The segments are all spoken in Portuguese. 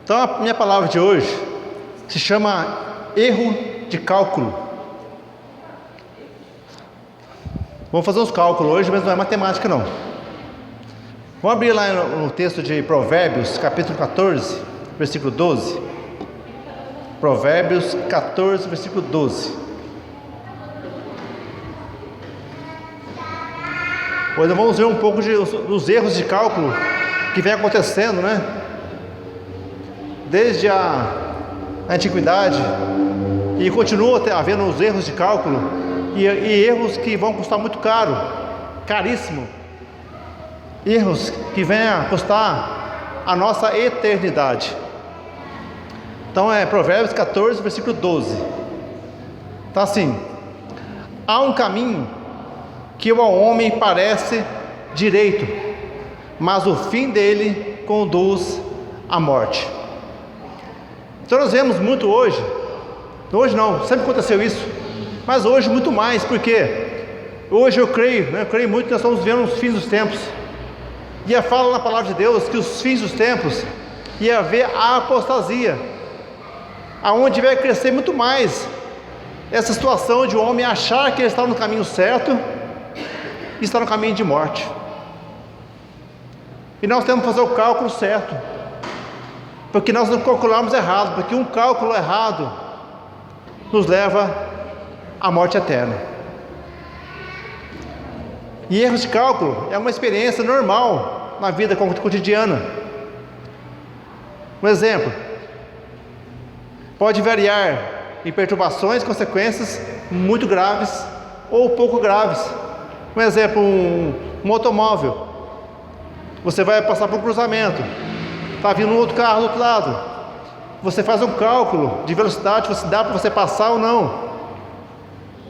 Então a minha palavra de hoje se chama erro de cálculo. Vamos fazer uns cálculos hoje, mas não é matemática não. Vamos abrir lá no texto de Provérbios, capítulo 14, versículo 12. Provérbios 14, versículo 12. Pois vamos ver um pouco dos erros de cálculo que vem acontecendo, né? Desde a antiguidade, e continua havendo os erros de cálculo, e erros que vão custar muito caro, caríssimo, erros que vêm a custar a nossa eternidade. Então é Provérbios 14, versículo 12. Está assim: há um caminho que ao homem parece direito, mas o fim dele conduz à morte. Então nós vemos muito hoje não, sempre aconteceu isso, mas hoje muito mais, porque hoje eu creio muito que nós estamos vivendo os fins dos tempos, e fala na palavra de Deus que os fins dos tempos ia haver a apostasia, aonde vai crescer muito mais essa situação de o homem achar que ele está no caminho certo e está no caminho de morte. E nós temos que fazer o cálculo certo, porque nós não calculamos errado, porque um cálculo errado nos leva à morte eterna. E erros de cálculo é uma experiência normal na vida cotidiana. Um exemplo, pode variar em perturbações e consequências muito graves ou pouco graves. Um exemplo, um automóvel, você vai passar por um cruzamento, está vindo um outro carro do outro lado, você faz um cálculo de velocidade, se dá para você passar ou não.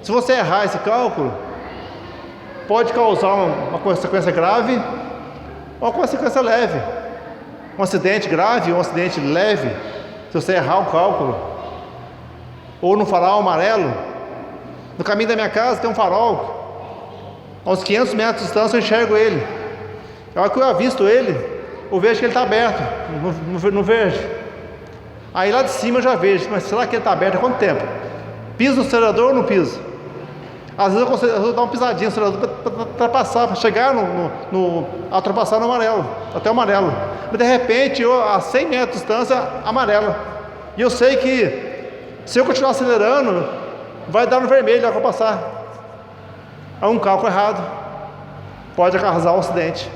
Se você errar esse cálculo, pode causar uma consequência grave ou uma consequência leve. Um acidente grave ou um acidente leve, se você errar o cálculo. Ou no farol amarelo. No caminho da minha casa tem um farol, a uns 500 metros de distância eu enxergo ele. A hora que eu avisto ele, eu vejo que ele está aberto no verde. Aí lá de cima eu já vejo, mas será que ele está aberto há quanto tempo? Piso no acelerador ou não piso? Às vezes eu consigo dar uma pisadinha no acelerador para passar, para chegar a ultrapassar no amarelo, até o amarelo. Mas de repente, a 100 metros de distância, amarelo. E eu sei que se eu continuar acelerando, vai dar no vermelho na hora que eu passar. É um cálculo errado, pode causar um acidente,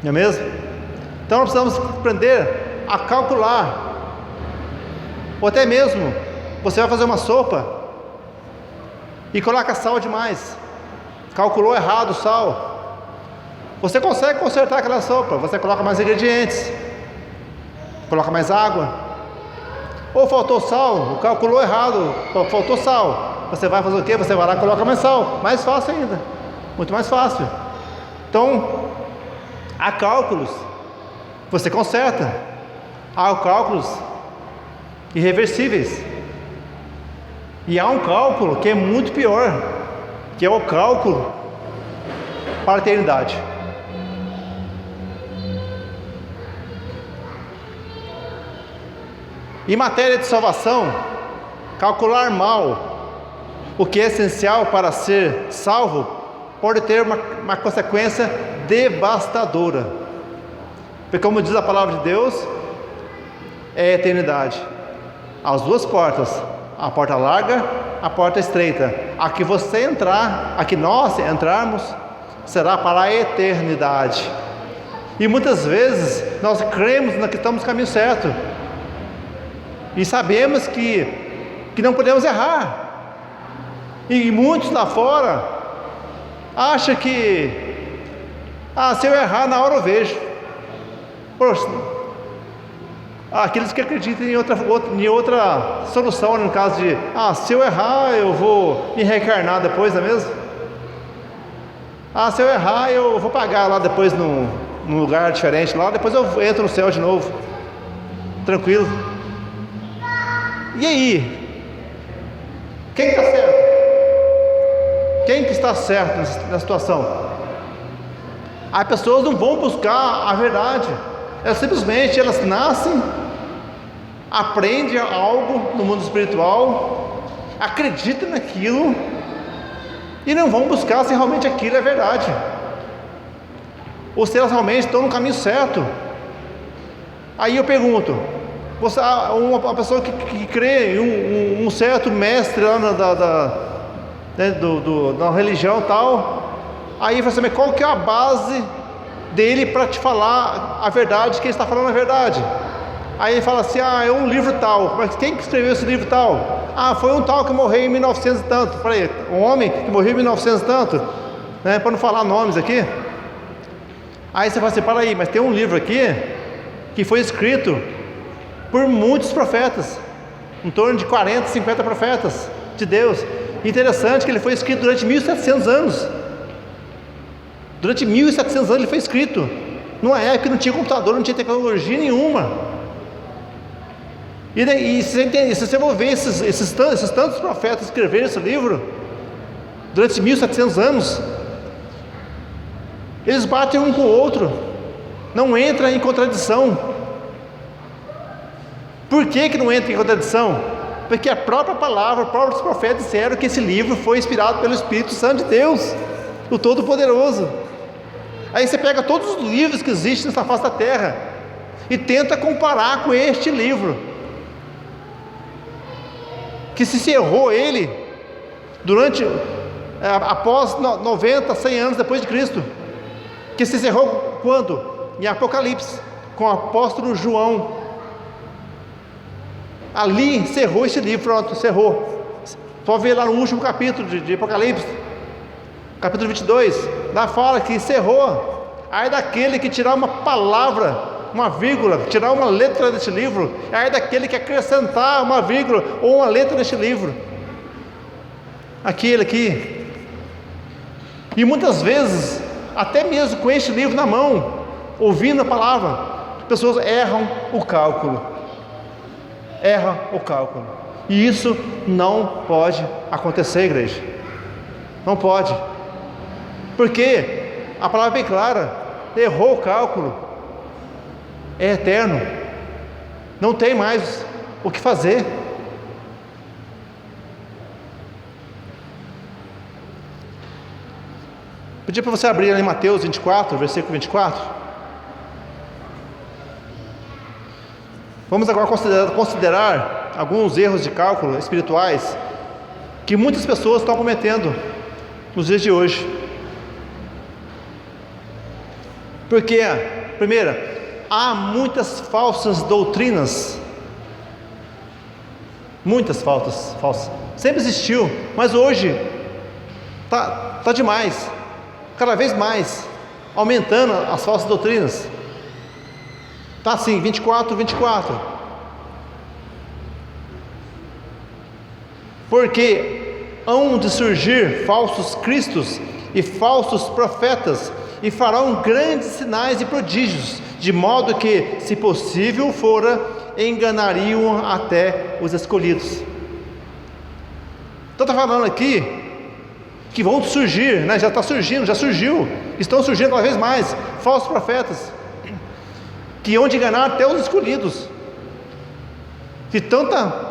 não é mesmo? Então nós precisamos aprender a calcular. Ou até mesmo, você vai fazer uma sopa e coloca sal demais, calculou errado o sal. Você consegue consertar aquela sopa, você coloca mais ingredientes, coloca mais água. Ou faltou sal, calculou errado, faltou sal, você vai fazer o quê? Você vai lá e coloca mais sal, mais fácil ainda, muito mais fácil. Então, há cálculos, você conserta. Há cálculos irreversíveis, e há um cálculo que é muito pior, que é o cálculo para a eternidade. Em matéria de salvação, calcular mal o que é essencial para ser salvo pode ter uma consequência devastadora, porque como diz a palavra de Deus, é a eternidade. As duas portas, a porta larga, a porta estreita. A que você entrar, a que nós entrarmos, será para a eternidade. E muitas vezes nós cremos que estamos no caminho certo, e sabemos que não podemos errar. E muitos lá fora acham que se eu errar na hora eu vejo. Poxa, aqueles que acreditam em outra solução, no caso de se eu errar eu vou me reencarnar depois, não é mesmo? Se eu errar eu vou pagar lá depois num lugar diferente lá, depois eu entro no céu de novo, tranquilo. E aí? Quem está certo? Quem que está certo nessa situação? As pessoas não vão buscar a verdade, elas simplesmente nascem aprende algo no mundo espiritual, acredita naquilo e não vão buscar se realmente aquilo é verdade, ou se elas realmente estão no caminho certo. Aí eu pergunto, você, uma pessoa que crê em um certo mestre lá da religião tal, aí você sabe qual que é a base dele para te falar a verdade, que ele está falando a verdade. Aí ele fala assim, é um livro tal, mas quem que escreveu esse livro tal? Foi um tal que morreu em 1900 e tanto. Falei, um homem que morreu em 1900 e tanto, né, para não falar nomes aqui. Aí você fala assim, para aí, mas tem um livro aqui que foi escrito por muitos profetas, em torno de 40, 50 profetas de Deus. Interessante que ele foi escrito durante 1700 anos. Durante 1700 anos ele foi escrito, numa época que não tinha computador, não tinha tecnologia nenhuma. E se você for ver esses tantos profetas escreveram esse livro durante 1700 anos, eles batem um com o outro, não entra em contradição. Por que não entra em contradição? Porque a própria palavra, os próprios profetas disseram que esse livro foi inspirado pelo Espírito Santo de Deus, o Todo-Poderoso. Aí você pega todos os livros que existem nessa face da terra e tenta comparar com este livro, que se encerrou ele após 90, 100 anos depois de Cristo, que se encerrou quando? Em Apocalipse, com o apóstolo João. Ali encerrou esse livro, pronto, encerrou. Pode ver lá no último capítulo de Apocalipse, capítulo 22, lá fala que encerrou. Aí daquele que tirar uma palavra, uma vírgula, tirar uma letra desse livro, aí daquele que acrescentar uma vírgula ou uma letra desse livro, aquele aqui. E muitas vezes, até mesmo com este livro na mão, ouvindo a palavra, pessoas erram o cálculo. E isso não pode acontecer, igreja. Não pode. Porque a palavra é bem clara, errou o cálculo, é eterno, não tem mais o que fazer. Pedi para você abrir ali Mateus 24, versículo 24. Vamos agora considerar alguns erros de cálculo espirituais que muitas pessoas estão cometendo nos dias de hoje. Porque, primeira, há muitas falsas doutrinas, muitas falsas, sempre existiu, mas hoje tá demais, cada vez mais, aumentando as falsas doutrinas. Tá assim, 24. Porque hão de surgir falsos cristos e falsos profetas, e farão grandes sinais e prodígios, de modo que, se possível fora, enganariam até os escolhidos. Então está falando aqui que vão surgir, né? Já surgiu, estão surgindo cada vez mais falsos profetas, que hão de enganar até os escolhidos. De tanta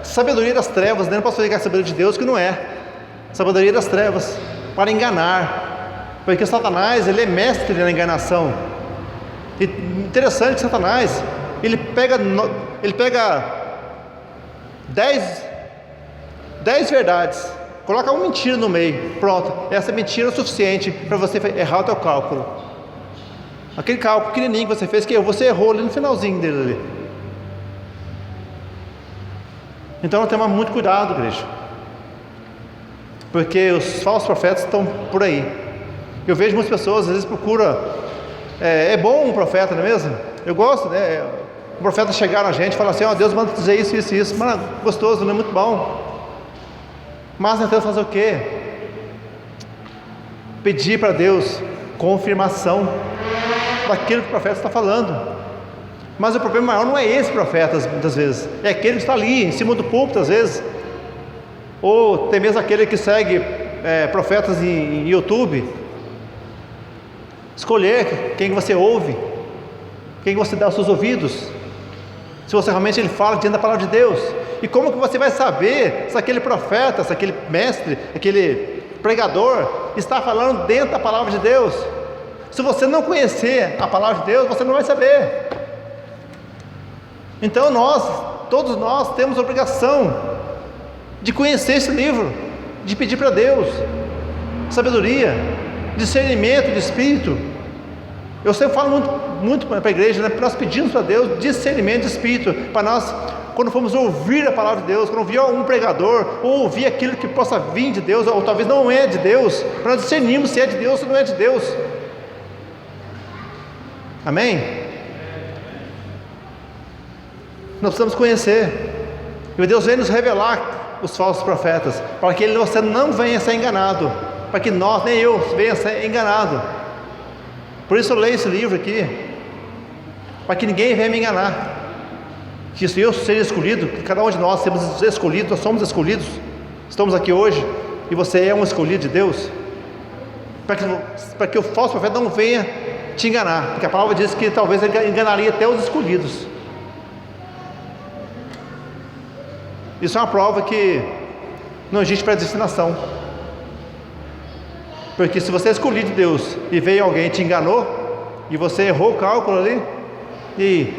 sabedoria das trevas, né? Não posso falar que é sabedoria de Deus, que não é sabedoria das trevas, para enganar, porque Satanás, ele é mestre na enganação. E interessante que Satanás, ele pega 10 verdades, coloca uma mentira no meio, pronto, essa mentira é o suficiente para você errar o teu cálculo. Aquele cálculo pequenininho que você fez, que você errou ali no finalzinho dele ali. Então nós temos muito cuidado, igreja, porque os falsos profetas estão por aí. Eu vejo muitas pessoas, às vezes procuram, é bom um profeta, não é mesmo? Eu gosto, né? O profeta chegar na gente e falar assim, Deus manda dizer isso, mas gostoso, não é muito bom. Mas nós temos que fazer o quê? Pedir para Deus confirmação daquilo que o profeta está falando. Mas o problema maior não é esse profeta, muitas vezes, é aquele que está ali em cima do púlpito, às vezes, ou tem mesmo aquele que segue profetas em YouTube. Escolher quem você ouve, Quem você dá os seus ouvidos? Se você realmente ele fala diante da palavra de Deus. E como que você vai saber se aquele profeta, se aquele mestre, aquele pregador está falando dentro da palavra de Deus? Se você não conhecer a palavra de Deus, você não vai saber. Então todos nós temos a obrigação de conhecer esse livro, de pedir para Deus sabedoria, discernimento de espírito. Eu sempre falo muito para a igreja, né? Nós pedimos para Deus discernimento de espírito, para nós, quando formos ouvir a palavra de Deus, quando ouvir um pregador, ou ouvir aquilo que possa vir de Deus, ou talvez não é de Deus, para nós discernirmos se é de Deus ou se não é de Deus. Amém? Nós precisamos conhecer, e Deus vem nos revelar os falsos profetas, para que você não venha ser enganado, para que nós, nem eu, venha ser enganado. Por isso eu leio esse livro aqui, para que ninguém venha me enganar, que se eu seja escolhido, que cada um de nós sermos escolhidos, nós somos escolhidos, estamos aqui hoje, e você é um escolhido de Deus, para que o falso profeta não venha te enganar, porque a palavra diz que talvez ele enganaria até os escolhidos. Isso é uma prova que não existe predestinação, porque se você é escolhido de Deus e veio alguém e te enganou, e você errou o cálculo ali, e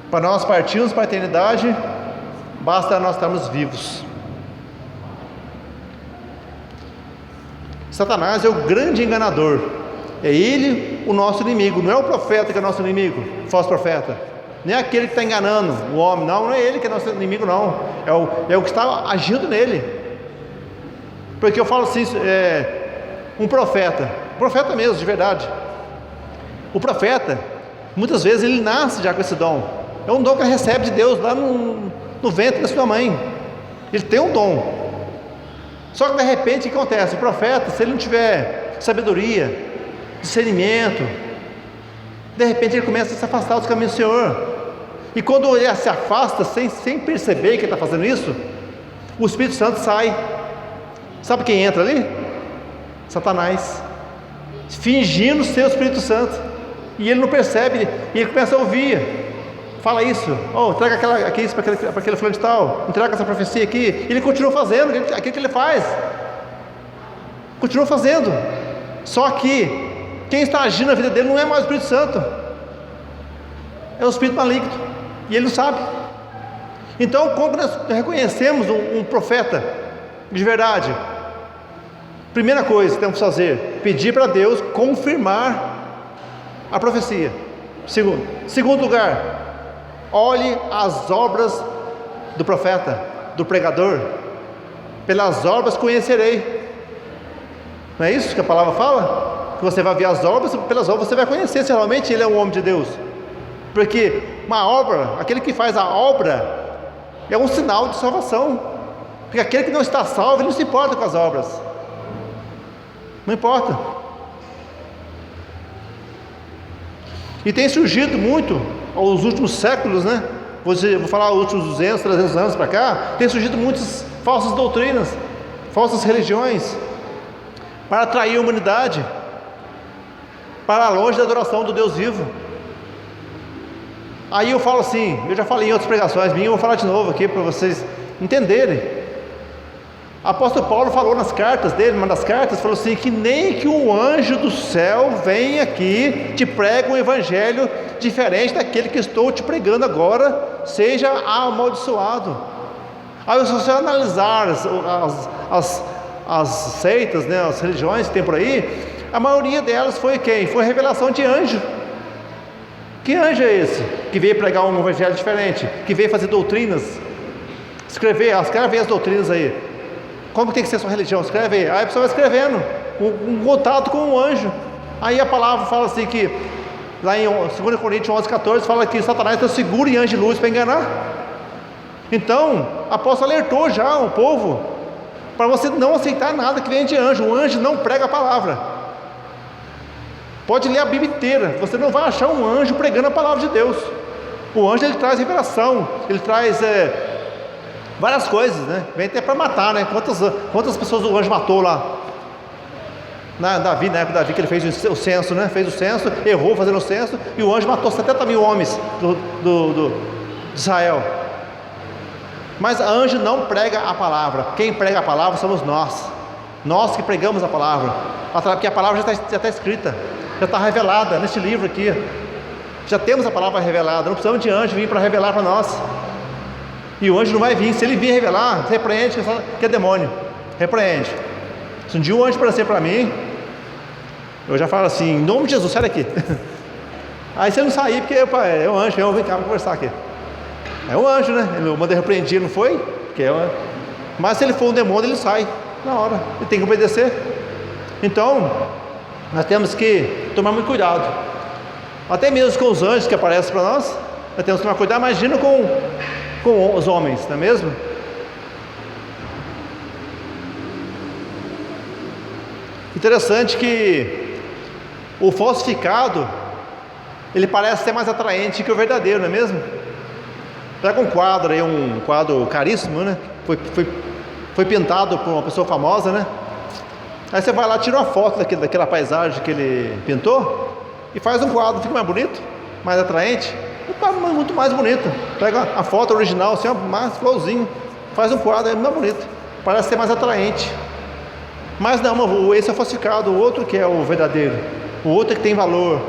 para nós partirmos para a eternidade, basta nós estarmos vivos. Satanás é o grande enganador, é ele o nosso inimigo, não é o profeta que é nosso inimigo, o falso profeta, nem é aquele que está enganando o homem, não é ele que é nosso inimigo, não, é o que está agindo nele. Porque eu falo assim, um profeta mesmo, de verdade, o profeta, muitas vezes ele nasce já com esse dom, é um dom que ele recebe de Deus lá no ventre da sua mãe, ele tem um dom, só que de repente o que acontece? O profeta, se ele não tiver sabedoria, discernimento, de repente ele começa a se afastar dos caminhos do Senhor, e quando ele se afasta sem perceber que ele está fazendo isso, o Espírito Santo sai. Sabe quem entra ali? Satanás, fingindo ser o Espírito Santo, e ele não percebe, e ele começa a ouvir, fala isso, traga isso para aquele fulano de tal, entrega essa profecia aqui, e ele continua fazendo aquilo que ele faz, continua fazendo, só que quem está agindo na vida dele não é mais o Espírito Santo, é o Espírito maligno, e ele não sabe. Então, como nós reconhecemos um profeta de verdade? Primeira coisa que temos que fazer, pedir para Deus confirmar a profecia. Segundo lugar, olhe as obras do profeta, do pregador, pelas obras conhecerei. Não é isso que a palavra fala? Que você vai ver as obras, pelas obras você vai conhecer se realmente ele é um homem de Deus. Porque uma obra, aquele que faz a obra, é um sinal de salvação. Porque aquele que não está salvo, ele não se importa com as obras, não importa. E tem surgido muito aos últimos séculos, né? Vou falar os últimos 200, 300 anos para cá, tem surgido muitas falsas doutrinas, falsas religiões, para atrair a humanidade para longe da adoração do Deus vivo. Aí eu falo assim, eu já falei em outras pregações minhas, eu vou falar de novo aqui para vocês entenderem. Apóstolo Paulo falou nas cartas dele, uma das cartas, falou assim, que nem que um anjo do céu venha aqui, te prega um evangelho diferente daquele que estou te pregando agora, seja amaldiçoado. Aí se você analisar as seitas, né, as religiões que tem por aí, a maioria delas foi quem? Foi revelação de anjo. Que anjo é esse? Que veio pregar um evangelho diferente, que veio fazer doutrinas, escreve as doutrinas aí. Como tem que ser a sua religião? Escreve aí. Aí a pessoa vai escrevendo um contato com um anjo. Aí a palavra fala assim que lá em 2 Coríntios 11:14 fala que Satanás está seguro em anjo de luz para enganar. Então o apóstolo alertou já o povo para você não aceitar nada que vem de anjo. O anjo não prega a palavra. Pode ler a Bíblia inteira, você não vai achar um anjo pregando a palavra de Deus. O anjo ele traz revelação, ele traz várias coisas, né? Vem até para matar, né? Quantas pessoas o anjo matou lá? Davi, na época de Davi, que ele fez o censo, né? Fez o censo, errou fazendo o censo, e o anjo matou 70 mil homens de Israel. Mas anjo não prega a palavra. Quem prega a palavra somos nós. Nós que pregamos a palavra. Porque a palavra já está escrita, já está revelada nesse livro aqui. Já temos a palavra revelada. Não precisamos de anjo vir para revelar para nós. E o anjo não vai vir. Se ele vir revelar, repreende, que é demônio. Repreende. Se um dia o anjo aparecer para mim, eu já falo assim: em nome de Jesus, sai daqui. Aí você não sair, porque opa, é um anjo, vem cá, vamos conversar aqui. É um anjo, né? Ele manda repreender, não foi? Porque é um... Mas se ele for um demônio, ele sai na hora. Ele tem que obedecer. Então, nós temos que tomar muito cuidado. Até mesmo com os anjos que aparecem para nós, nós temos que tomar cuidado. Imagina com os homens, não é mesmo? Interessante que o falsificado, ele parece ser mais atraente que o verdadeiro, não é mesmo? Pega um quadro aí, um quadro caríssimo, né? Foi pintado por uma pessoa famosa, né? Aí você vai lá, tira uma foto daquela paisagem que ele pintou e faz um quadro, fica mais bonito, mais atraente, muito mais bonito. Pega a foto original, assim, mais igualzinho, faz um quadro, é mais bonito, parece ser mais atraente. Mas não, esse é o falsificado, o outro que é o verdadeiro, o outro é que tem valor.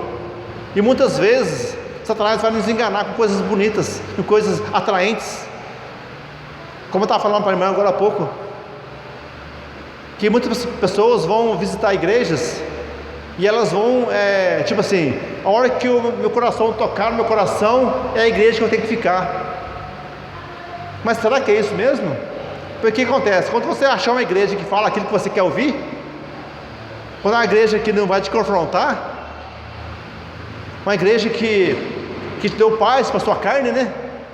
E muitas vezes Satanás vai nos enganar com coisas bonitas, com coisas atraentes. Como eu estava falando para a irmã agora há pouco, que muitas pessoas vão visitar igrejas e elas vão, tipo assim, a hora que o meu coração tocar no meu coração, é a igreja que eu tenho que ficar. Mas será que é isso mesmo? Porque o que acontece? Quando você achar uma igreja que fala aquilo que você quer ouvir, quando é uma igreja que não vai te confrontar, uma igreja que te deu paz para a sua carne, né?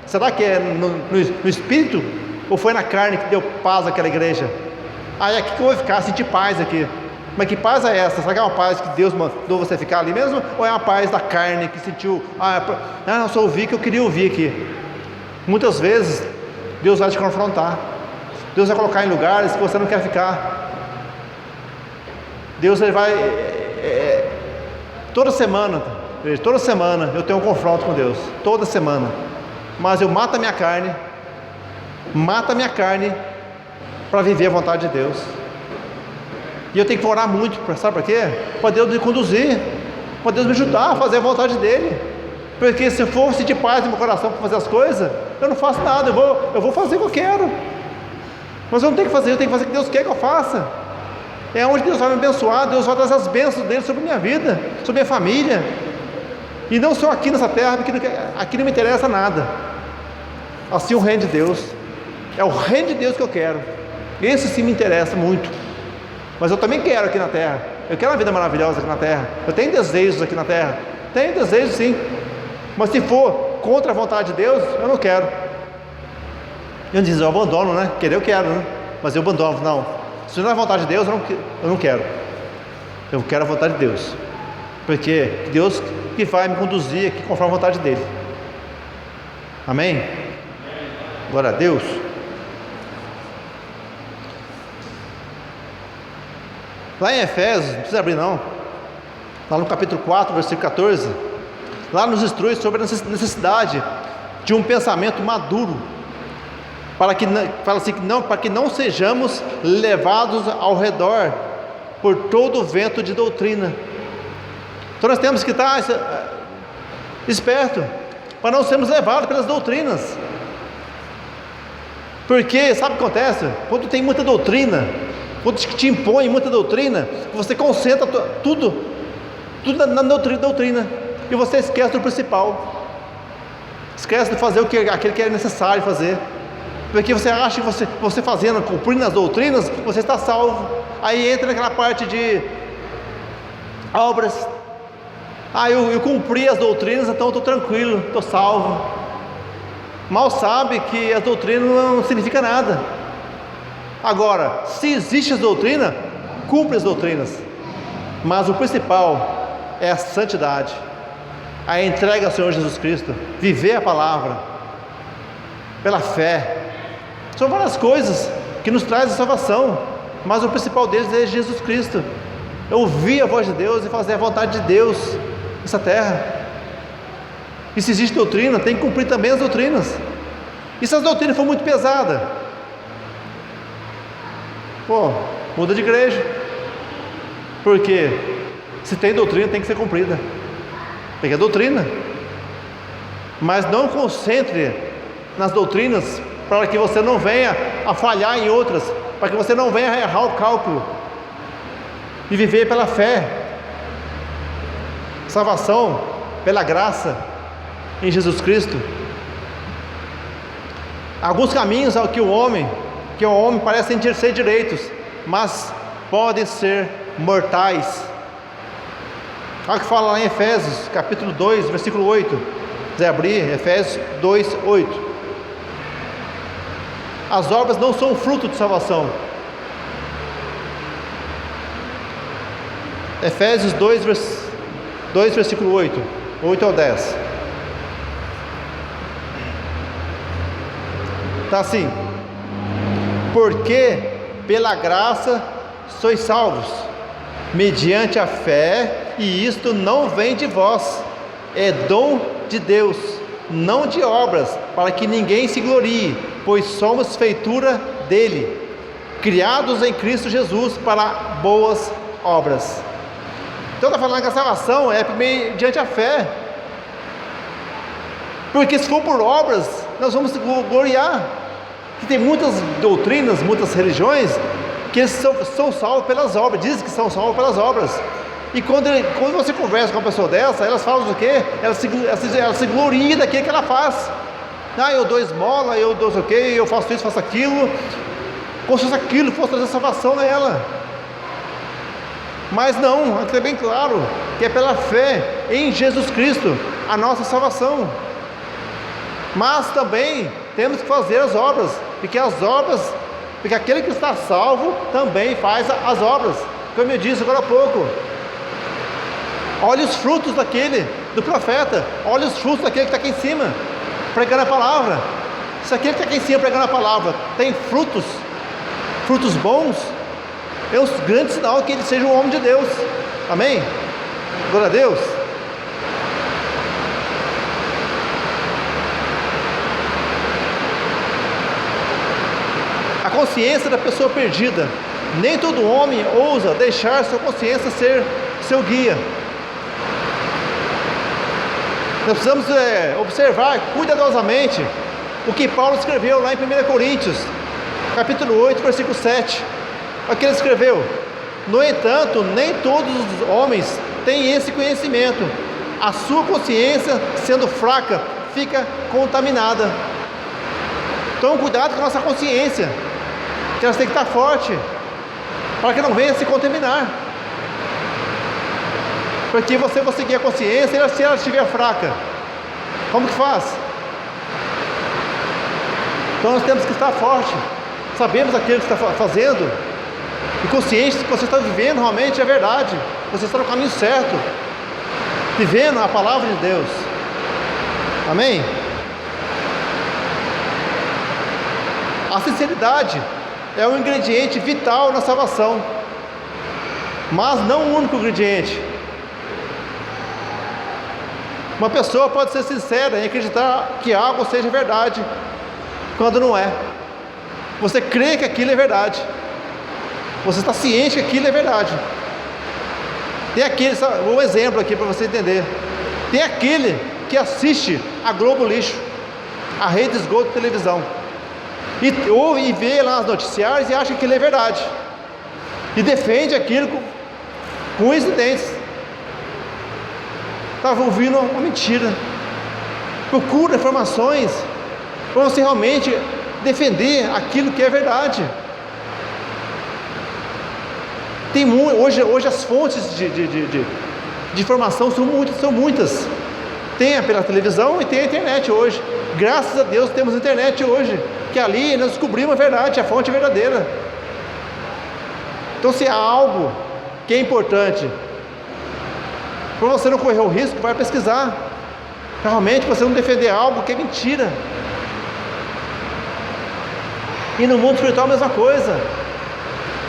Será que é no espírito? Ou foi na carne que deu paz àquela igreja? É aqui que eu vou ficar, sentir paz aqui. Mas que paz é essa? Será que é uma paz que Deus mandou você ficar ali mesmo? Ou é uma paz da carne que sentiu, eu só ouvi que eu queria ouvir aqui? Muitas vezes Deus vai te confrontar. Deus vai colocar em lugares que você não quer ficar. Deus ele vai toda semana eu tenho um confronto com Deus, toda semana. Mas eu mato a minha carne para viver a vontade de Deus. E eu tenho que orar muito, sabe para quê? Para Deus me conduzir, para Deus me ajudar a fazer a vontade dEle. Porque se eu for sentir paz no meu coração para fazer as coisas, eu não faço nada, eu vou fazer o que eu quero. Mas eu não tenho que fazer, eu tenho que fazer o que Deus quer que eu faça. É onde Deus vai me abençoar, Deus vai trazer as bênçãos dEle sobre a minha vida, sobre a minha família. E não só aqui nessa terra, porque aqui não me interessa nada. Assim o reino de Deus, é o reino de Deus que eu quero. Esse sim me interessa muito. Mas eu também quero aqui na terra. Eu quero uma vida maravilhosa aqui na terra. Eu tenho desejos aqui na terra. Tenho desejos sim. Mas se for contra a vontade de Deus, eu não quero. Eu diz, eu abandono, né? Querer eu quero, né? Mas eu abandono. Não. Se não é a vontade de Deus, eu não quero. Eu quero a vontade de Deus. Porque Deus que vai me conduzir aqui conforme a vontade dEle. Amém? Glória a Deus. Lá em Efésios, não precisa abrir não, lá no capítulo 4, versículo 14, lá nos instrui sobre a necessidade de um pensamento maduro, para que não sejamos levados ao redor por todo o vento de doutrina. Então nós temos que estar esperto para não sermos levados pelas doutrinas. Porque sabe o que acontece? Quando tem muita doutrina, quando te impõe muita doutrina, você concentra tudo na doutrina, e você esquece do principal, esquece de fazer aquilo que é necessário fazer, porque você acha que você fazendo, cumprindo as doutrinas, você está salvo. Aí entra naquela parte de obras. Eu cumpri as doutrinas, então eu estou tranquilo, estou salvo. Mal sabe que as doutrinas não significa nada. Agora, se existe as doutrinas, cumpre as doutrinas. Mas o principal é a santidade, a entrega ao Senhor Jesus Cristo, viver a palavra pela fé. São várias coisas que nos trazem salvação, mas o principal deles é Jesus Cristo. é ouvir a voz de Deus e fazer a vontade de Deus nessa terra. E se existe doutrina, tem que cumprir também as doutrinas. E se as doutrinas for muito pesada, muda de igreja. Porque se tem doutrina, tem que ser cumprida. Porque é doutrina. Mas não concentre nas doutrinas para que você não venha a falhar em outras, para que você não venha a errar o cálculo e viver pela fé. Salvação pela graça em Jesus Cristo. Alguns caminhos ao que o homem parecem ser direitos, mas podem ser mortais. Olha o que fala lá em Efésios, capítulo 2, versículo 8. Se quiser abrir, Efésios 2, 8. As obras não são fruto de salvação. Efésios 2, versículo 8. 8 ao 10. Está assim: porque pela graça sois salvos, mediante a fé, e isto não vem de vós, é dom de Deus, não de obras, para que ninguém se glorie, pois somos feitura dele, criados em Cristo Jesus para boas obras. Então está falando que a salvação é mediante a fé, porque se for por obras, nós vamos gloriar. Que tem muitas doutrinas, muitas religiões que eles são salvos pelas obras, dizem que são salvos pelas obras. E quando você conversa com uma pessoa dessa, elas falam o quê? Ela se gloria daquilo que ela faz. Eu dou esmola, eu dou o quê, eu faço isso, faço aquilo, como se fosse aquilo, fosse trazer salvação nela. Mas não, aqui é bem claro que é pela fé em Jesus Cristo a nossa salvação. Mas também temos que fazer as obras, porque aquele que está salvo também faz as obras, como eu disse agora há pouco. Olha os frutos do profeta, olha os frutos daquele que está aqui em cima, pregando a palavra. Se aquele que está aqui em cima pregando a palavra tem frutos bons, é um grande sinal que ele seja um homem de Deus. Amém? Glória a Deus. A consciência da pessoa perdida. Nem todo homem ousa deixar sua consciência ser seu guia. Nós precisamos observar cuidadosamente o que Paulo escreveu lá em 1 Coríntios, capítulo 8, versículo 7. Olha o que ele escreveu: no entanto, nem todos os homens têm esse conhecimento. A sua consciência, sendo fraca, fica contaminada. Então, cuidado com a nossa consciência, que ela tem que estar forte, para que não venha se contaminar. Porque você vai seguir a consciência, e se ela estiver fraca, como que faz? Então nós temos que estar forte, sabemos aquilo que está fazendo, e consciente que você está vivendo realmente é verdade, você está no caminho certo, vivendo a palavra de Deus. Amém? A sinceridade é um ingrediente vital na salvação, mas não o único ingrediente. Uma pessoa pode ser sincera em acreditar que algo seja verdade, quando não é. Você crê que aquilo é verdade, você está ciente que aquilo é verdade. Tem aquele, um exemplo aqui para você entender. Tem aquele que assiste a Globo Lixo, a rede de esgoto de televisão, e ouve e vê lá os noticiários e acha que aquilo é verdade, e defende aquilo com unhas e dentes. Estava ouvindo uma mentira. Procura informações para você realmente defender aquilo que é verdade. Tem hoje as fontes de informação são muitas. Tem pela televisão e tem a internet hoje. Graças a Deus temos a internet hoje, que ali nós descobrimos a verdade, a fonte verdadeira. Então, se há algo que é importante, para você não correr o risco, vai pesquisar. Realmente você não defender algo que é mentira. E no mundo espiritual a mesma coisa.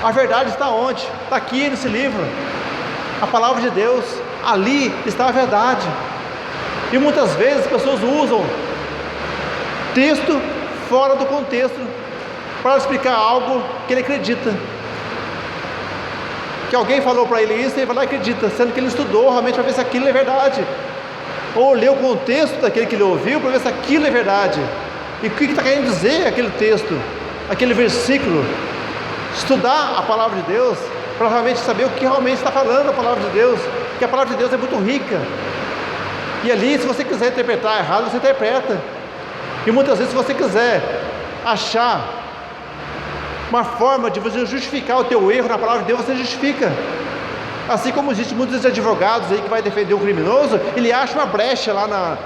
A verdade está onde? Está aqui nesse livro. a palavra de Deus, ali está a verdade. E muitas vezes as pessoas usam texto fora do contexto para explicar algo que ele acredita. Que alguém falou para ele isso e ele vai lá e acredita, sendo que ele estudou realmente para ver se aquilo é verdade, ou leu o contexto daquele que ele ouviu para ver se aquilo é verdade, e o que está querendo dizer aquele texto, aquele versículo. Estudar a palavra de Deus para realmente saber o que realmente está falando a palavra de Deus, porque a palavra de Deus é muito rica, e ali, se você quiser interpretar errado, você interpreta. E muitas vezes, se você quiser achar uma forma de você justificar o teu erro na palavra de Deus, você justifica. Assim como existem muitos advogados aí que vai defender o criminoso, ele acha uma brecha lá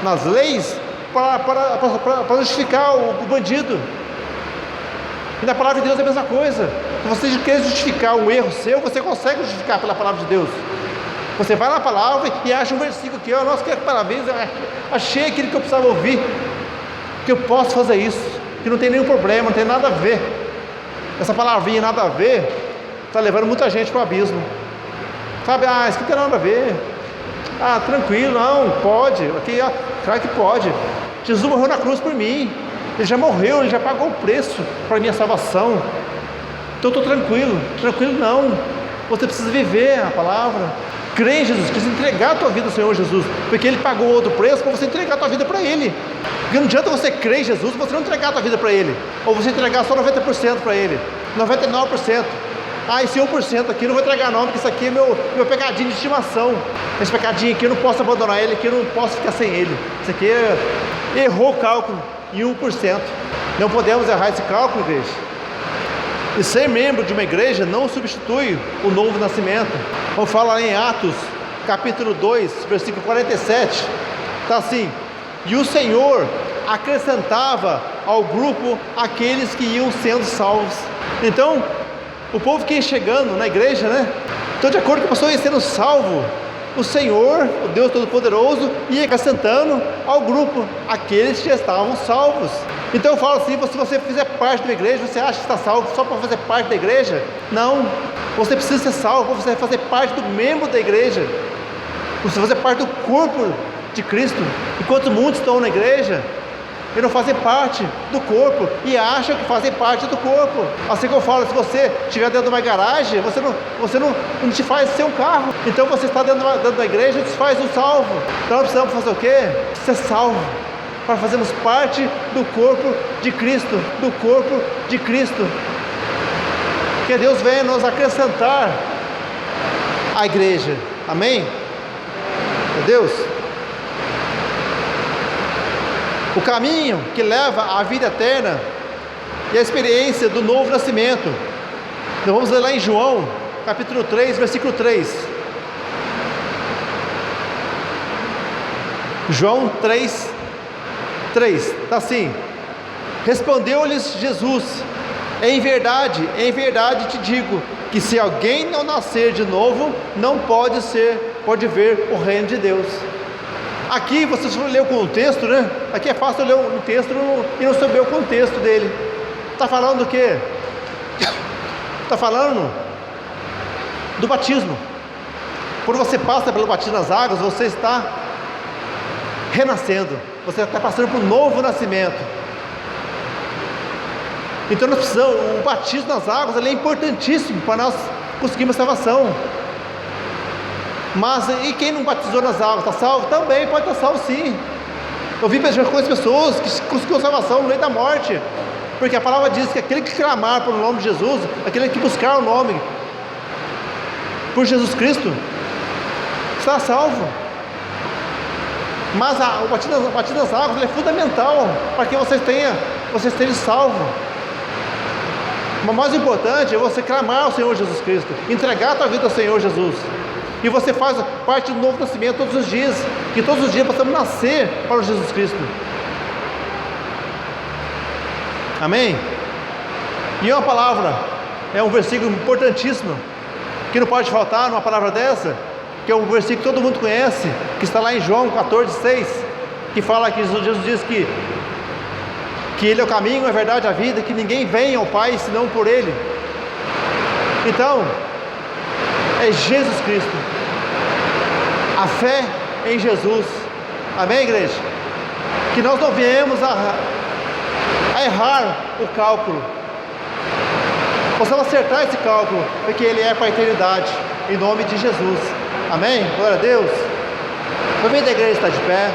nas leis para justificar o bandido. E na palavra de Deus é a mesma coisa. Se você quer justificar um erro seu, você consegue justificar pela palavra de Deus. Você vai na palavra e acha um versículo aqui, nossa, que parabéns, eu achei aquilo que eu precisava ouvir, que eu posso fazer isso, que não tem nenhum problema, não tem nada a ver. Essa palavrinha nada a ver está levando muita gente para o abismo. Sabe, isso aqui não tem nada a ver. Tranquilo, não, pode. Aqui, claro que pode. Jesus morreu na cruz por mim. Ele já morreu, ele já pagou o preço para a minha salvação. Então eu estou tranquilo. Tranquilo não. Você precisa viver a palavra. Crer em Jesus, precisa entregar a tua vida ao Senhor Jesus, porque Ele pagou outro preço para você entregar a tua vida para Ele. Porque não adianta você crer em Jesus e você não entregar a tua vida para Ele, ou você entregar só 90% para Ele, 99%. Esse 1% aqui não vou entregar não, porque isso aqui é meu pecadinho de estimação. Esse pecadinho aqui eu não posso abandonar ele, aqui eu não posso ficar sem ele. Isso aqui errou o cálculo em 1%. Não podemos errar esse cálculo, igreja. E ser membro de uma igreja não substitui o novo nascimento. Vamos falar em Atos, capítulo 2, versículo 47. Está assim: e o Senhor acrescentava ao grupo aqueles que iam sendo salvos. Então, o povo que ia chegando na igreja, então de acordo com a pessoa ia sendo salvo, o Senhor, o Deus Todo-Poderoso, ia acrescentando ao grupo aqueles que já estavam salvos. Então eu falo assim, se você fizer parte da igreja, você acha que está salvo só para fazer parte da igreja? Não, você precisa ser salvo para você fazer parte do membro da igreja, você fazer parte do corpo de Cristo. Enquanto muitos estão na igreja e não fazem parte do corpo, e acham que fazem parte do corpo. Assim que eu falo, se você estiver dentro de uma garagem, você não te faz ser um carro. Então você está dentro da igreja e te faz um salvo. Então nós precisamos fazer o quê? Ser salvo, para fazermos parte do corpo de Cristo, do corpo de Cristo. Que Deus venha nos acrescentar à igreja. Amém? Deus. O caminho que leva à vida eterna e a experiência do novo nascimento. Então vamos ler lá em João, capítulo 3, versículo 3. João 3, está assim: respondeu-lhes Jesus: em verdade te digo, que se alguém não nascer de novo, não pode ver o reino de Deus. Aqui você só lê o contexto, Aqui é fácil ler um texto e não saber o contexto dele. Está falando do quê? Está falando do batismo. Quando você passa pelo batismo nas águas, você está renascendo, você está passando por um novo nascimento. Então nós precisamos, o batismo nas águas ele é importantíssimo para nós conseguirmos a salvação. Mas e quem não batizou nas águas, está salvo? Também pode estar salvo sim. Eu conheço pessoas que conseguiram salvação no meio da morte, porque a palavra diz que aquele que clamar pelo nome de Jesus, aquele que buscar o nome por Jesus Cristo, está salvo. Mas o batismo nas águas é fundamental para que você esteja salvo. Mas o mais importante é você clamar ao Senhor Jesus Cristo, entregar a tua vida ao Senhor Jesus. E você faz parte do novo nascimento todos os dias, que todos os dias possamos nascer para o Jesus Cristo. Amém? E uma palavra, é um versículo importantíssimo, que não pode faltar numa palavra dessa, que é um versículo que todo mundo conhece, que está lá em João 14,6, que fala que Jesus diz que Ele é o caminho, a verdade, a vida, que ninguém vem ao Pai senão por Ele. Então, é Jesus Cristo. A fé em Jesus. Amém, igreja? Que nós não viemos a errar o cálculo. Possamos acertar esse cálculo, porque ele é para a eternidade. Em nome de Jesus. Amém? Glória a Deus. Convida a igreja a estar de pé.